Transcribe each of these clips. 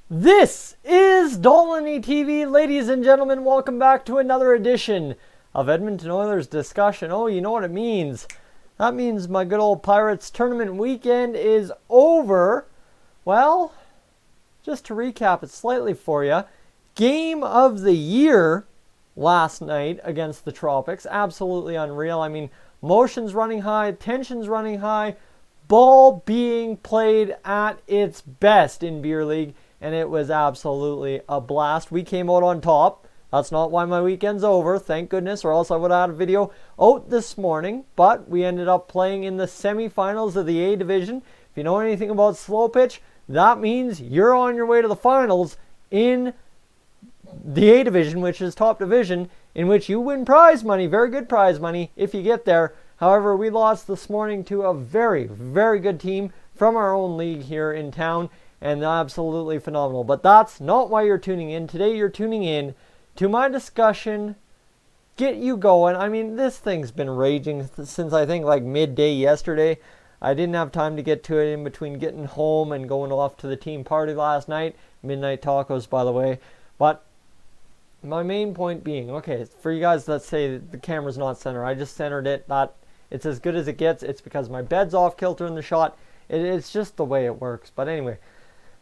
This is Dolynny TV. Ladies and gentlemen, welcome back to another edition of Edmonton Oilers discussion. Oh, you know what it means. That means my good old Pirates tournament weekend is over. Well, just to recap it slightly for you, game of the year last night against the Tropics. Absolutely unreal. I mean, motions running high, tensions running high, ball being played at its best in Beer League. And it was absolutely a blast. We came out on top. That's not why my weekend's over, thank goodness, or else I would have had a video out this morning. But we ended up playing in the semifinals of the A Division. If you know anything about slow pitch, that means you're on your way to the finals in the A Division, which is top division, in which you win prize money, very good prize money, if you get there. However, we lost this morning to a very, very good team from our own league here in town. And absolutely phenomenal. But that's not why you're tuning in. Today you're tuning in to my discussion, get you going. I mean, this thing's been raging since I think like midday yesterday. I didn't have time to get to it in between getting home and going off to the team party last night. Midnight tacos, by the way. But my main point being, okay, for you guys that say the camera's not centered, I just centered it. That it's as good as it gets. It's because my bed's off kilter in the shot. It's just the way it works. But anyway,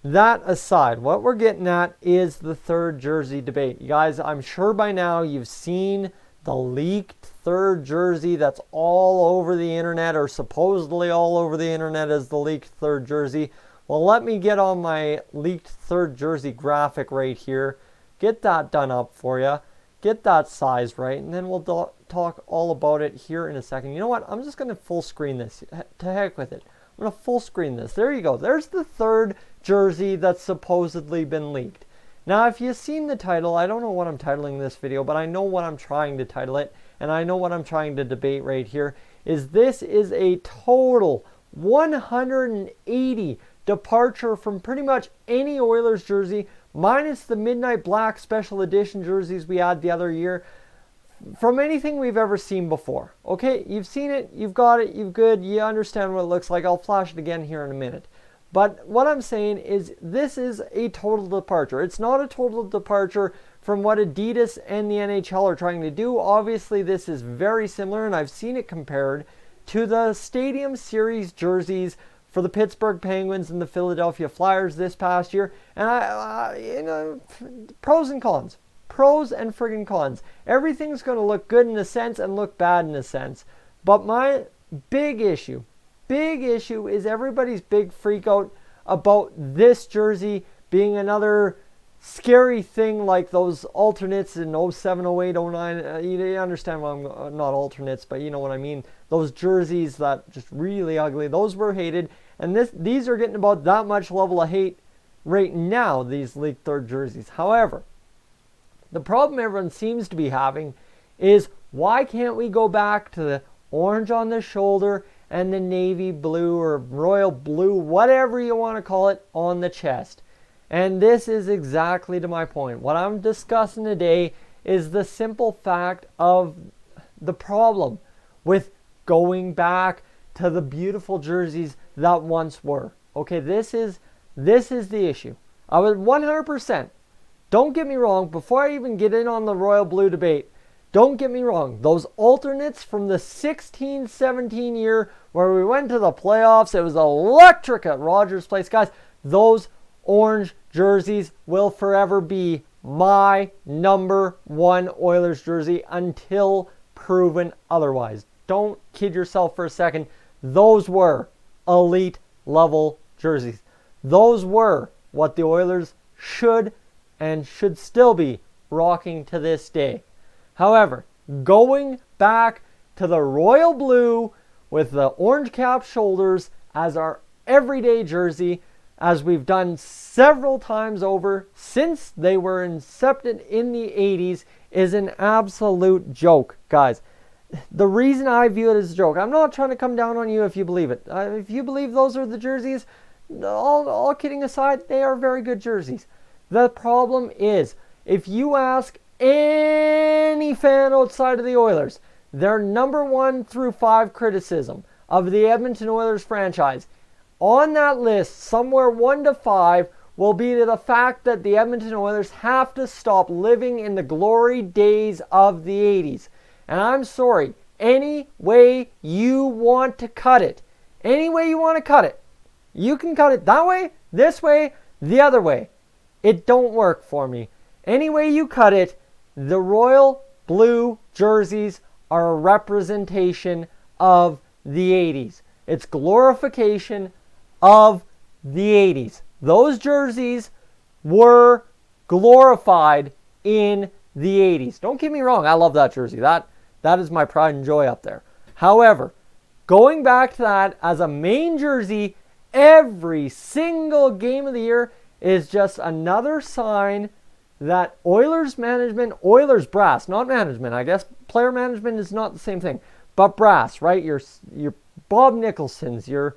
that aside, what we're getting at is the third jersey debate. You guys, I'm sure by now you've seen the leaked third jersey that's all over the internet, or supposedly all over the internet as the leaked third jersey. Well, let me get on my leaked third jersey graphic right here. Get that done up for you. Get that size right, and then we'll talk all about it here in a second. You know what? I'm just going to full screen this. To heck with it. I'm going to full screen this. There you go. There's the third jersey that's supposedly been leaked. Now, if you've seen the title, I don't know what I'm titling this video, but I know what I'm trying to title it, and I know what I'm trying to debate right here, is this is a total 180 departure from pretty much any Oilers jersey, minus the Midnight Black Special Edition jerseys we had the other year, from anything we've ever seen before. Okay, you've seen it, you've got it, you've good, you understand what it looks like. I'll flash it again here in a minute. But what I'm saying is this is a total departure. It's not a total departure from what Adidas and the NHL are trying to do. Obviously, this is very similar, and I've seen it compared to the Stadium Series jerseys for the Pittsburgh Penguins and the Philadelphia Flyers this past year. And pros and cons. Pros and friggin' cons. Everything's going to look good in a sense and look bad in a sense. But my big issue is everybody's big freak out about this jersey being another scary thing like those alternates in 07, 08, 09. You understand why I'm not alternates, but you know what I mean. Those jerseys that just really ugly. Those were hated. And these are getting about that much level of hate right now, these leaked third jerseys. However, the problem everyone seems to be having is, why can't we go back to the orange on the shoulder and the navy blue or royal blue, whatever you want to call it, on the chest? And this is exactly to my point. What I'm discussing today is the simple fact of the problem with going back to the beautiful jerseys that once were. Okay, this is the issue. I would 100%. Don't get me wrong, before I even get in on the royal blue debate, don't get me wrong, those alternates from the 16-17 year where we went to the playoffs, it was electric at Rogers Place. Guys, those orange jerseys will forever be my number one Oilers jersey until proven otherwise. Don't kid yourself for a second. Those were elite level jerseys. Those were what the Oilers should and should still be rocking to this day. However, going back to the royal blue with the orange cap shoulders as our everyday jersey, as we've done several times over since they were incepted in the 80s, is an absolute joke, guys. The reason I view it as a joke, I'm not trying to come down on you if you believe it. If you believe those are the jerseys, all kidding aside, they are very good jerseys. The problem is, if you ask any fan outside of the Oilers, their number 1 through 5 criticism of the Edmonton Oilers franchise, on that list, somewhere 1 to 5, will be to the fact that the Edmonton Oilers have to stop living in the glory days of the 80s. And I'm sorry, any way you want to cut it, any way you want to cut it, you can cut it that way, this way, the other way. It don't work for me. Any way you cut it, the royal blue jerseys are a representation of the 80s. It's glorification of the 80s. Those jerseys were glorified in the 80s. Don't get me wrong, I love that jersey. That is my pride and joy up there. However, going back to that as a main jersey every single game of the year is just another sign that Oilers management, Oilers brass, not management, I guess player management is not the same thing, but brass, right? Your Bob Nicholson's, your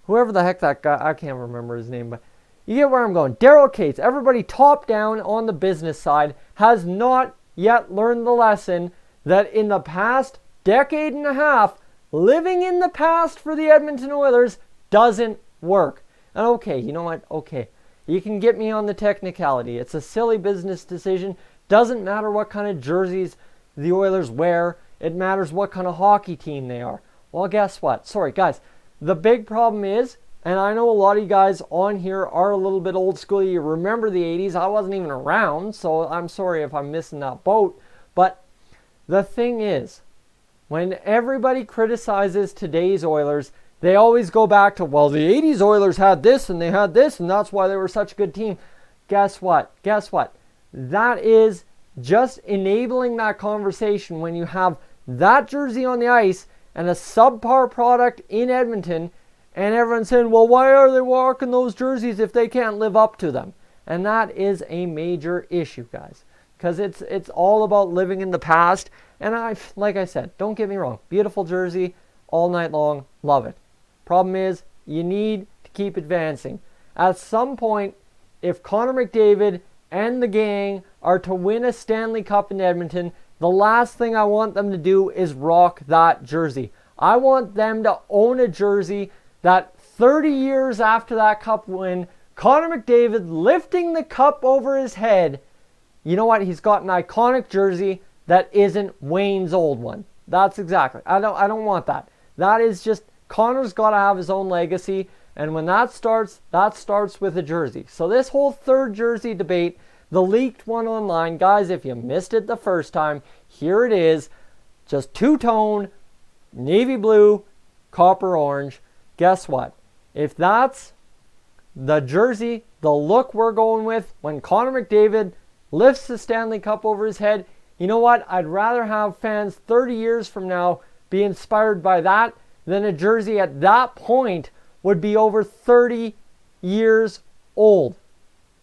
whoever the heck that guy, I can't remember his name, but you get where I'm going. Daryl Cates, everybody top down on the business side has not yet learned the lesson that in the past decade and a half, living in the past for the Edmonton Oilers doesn't work. And okay, you know what? Okay, you can get me on the technicality. It's a silly business decision. Doesn't matter what kind of jerseys the Oilers wear. It matters what kind of hockey team they are. Well, guess what? Sorry, guys. The big problem is, and I know a lot of you guys on here are a little bit old school. You remember the 80s. I wasn't even around, so I'm sorry if I'm missing that boat. But the thing is, when everybody criticizes today's Oilers, they always go back to, well, the 80s Oilers had this and they had this and that's why they were such a good team. Guess what? Guess what? That is just enabling that conversation when you have that jersey on the ice and a subpar product in Edmonton and everyone's saying, well, why are they walking those jerseys if they can't live up to them? And that is a major issue, guys, because it's all about living in the past. And like I said, don't get me wrong, beautiful jersey all night long, love it. Problem is, you need to keep advancing. At some point, if Connor McDavid and the gang are to win a Stanley Cup in Edmonton, the last thing I want them to do is rock that jersey. I want them to own a jersey that 30 years after that cup win, Connor McDavid lifting the cup over his head, you know what? He's got an iconic jersey that isn't Wayne's old one. That's exactly. I don't want that. That is just, Connor's got to have his own legacy, and when that starts with a jersey. So this whole third jersey debate, the leaked one online, guys, if you missed it the first time, here it is. Just two-tone, navy blue, copper orange. Guess what? If that's the jersey, the look we're going with, when Connor McDavid lifts the Stanley Cup over his head, you know what? I'd rather have fans 30 years from now be inspired by that than a jersey at that point would be over 30 years old.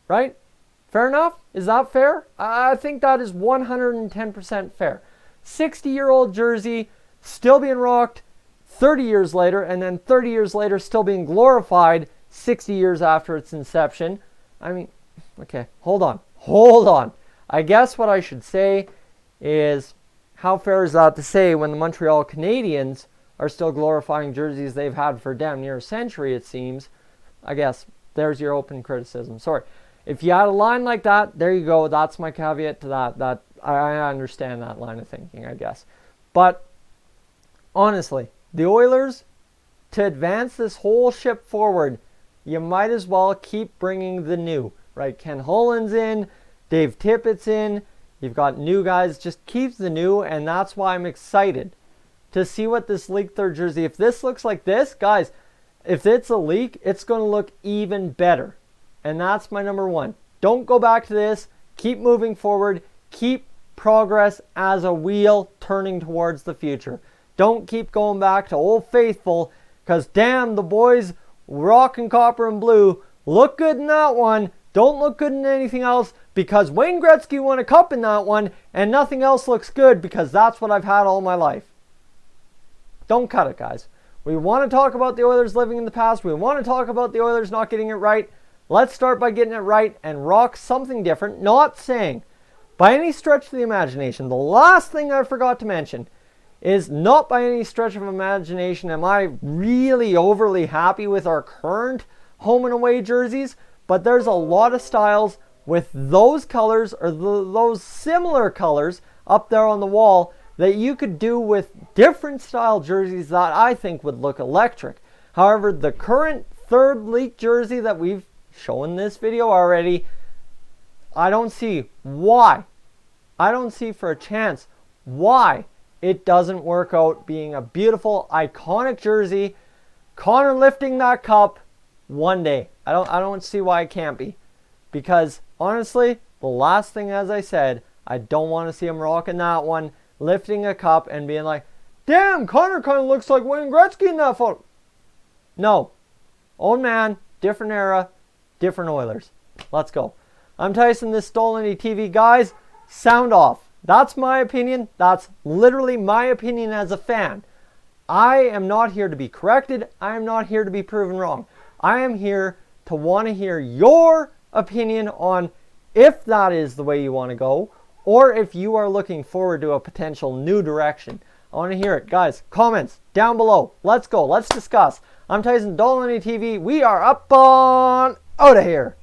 Right? Fair enough? Is that fair? I think that is 110% fair. 60-year-old jersey still being rocked 30 years later, and then 30 years later still being glorified 60 years after its inception. I mean, okay, hold on. I guess what I should say is, how fair is that to say when the Montreal Canadiens are still glorifying jerseys they've had for damn near a century, it seems? I guess there's your open criticism. Sorry. If you had a line like that, there you go. That's my caveat to that. I understand that line of thinking, I guess. But honestly, the Oilers, to advance this whole ship forward, you might as well keep bringing the new, right? Ken Holland's in, Dave Tippett's in, you've got new guys. Just keep the new, and that's why I'm excited to see what this leaked third jersey. If this looks like this, guys, if it's a leak, it's going to look even better. And that's my number one. Don't go back to this. Keep moving forward. Keep progress as a wheel turning towards the future. Don't keep going back to Old Faithful, because damn, the boys rocking copper and blue look good in that one. Don't look good in anything else, because Wayne Gretzky won a cup in that one and nothing else looks good, because that's what I've had all my life. Don't cut it, guys. We want to talk about the Oilers living in the past. We want to talk about the Oilers not getting it right. Let's start by getting it right and rock something different. Not saying, by any stretch of the imagination, the last thing I forgot to mention is, not by any stretch of imagination am I really overly happy with our current home and away jerseys, but there's a lot of styles with those colors or those similar colors up there on the wall that you could do with different style jerseys that I think would look electric. However, the current third leak jersey that we've shown in this video already, I don't see why. I don't see for a chance why it doesn't work out being a beautiful, iconic jersey. Connor lifting that cup one day. I don't see why it can't be. Because honestly, the last thing, as I said, I don't want to see him rocking that one, lifting a cup and being like, damn, Connor kind of looks like Wayne Gretzky in that photo. No. Old man, different era, different Oilers. Let's go. I'm Tyson, this is Dolynny TV. Guys, sound off. That's my opinion. That's literally my opinion as a fan. I am not here to be corrected. I am not here to be proven wrong. I am here to want to hear your opinion on if that is the way you want to go, or if you are looking forward to a potential new direction. I want to hear it. Guys, comments down below. Let's go. Let's discuss. I'm Tyson, Dolynny TV. We are up on out of here.